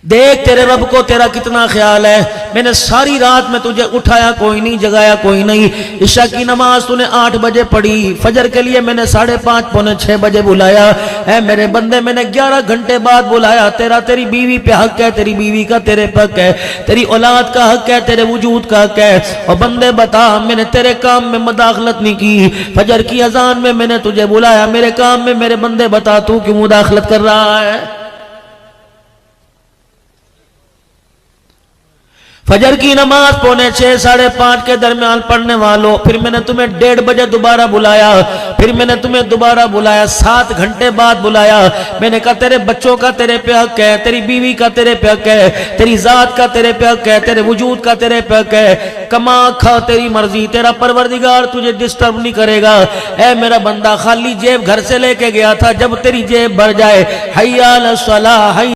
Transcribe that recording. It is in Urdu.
دیکھ تیرے رب کو تیرا کتنا خیال ہے. میں نے ساری رات میں تجھے اٹھایا کوئی نہیں، جگایا کوئی نہیں. عشاء کی نماز تو نے 8 بجے پڑھی، فجر کے لیے میں نے 5:30 پونے 6 بجے بلایا. اے میرے بندے میں نے 11 گھنٹے بعد بلایا. تیری بیوی پہ حق ہے، تیری بیوی کا تیرے پہ حق ہے، تیری اولاد کا حق ہے، تیرے وجود کا حق ہے. اور بندے بتا، میں نے تیرے کام میں مداخلت نہیں کی. فجر کی اذان میں نے تجھے بلایا، میرے کام میں میرے بندے بتا تو کیوں مداخلت کر رہا ہے؟ فجر کی نماز پونے 6 5:30 کے درمیان پڑھنے والوں، پھر میں نے تمہیں 1:30 بجے دوبارہ بلایا، پھر میں نے تمہیں دوبارہ بلایا، 7 گھنٹے بعد بلایا. میں نے کہا تیرے بچوں کا تیرے پہ حق ہے، تیری بیوی کا تیرے پہ حق ہے، تیری ذات کا تیرے پہ حق ہے، تیرے وجود کا تیرے پہ حق ہے. کما کھا تیری مرضی، تیرا پروردگار تجھے ڈسٹرب نہیں کرے گا. اے میرا بندہ، خالی جیب گھر سے لے کے گیا تھا، جب تیری جیب بھر جائے، حی علی الصلاح،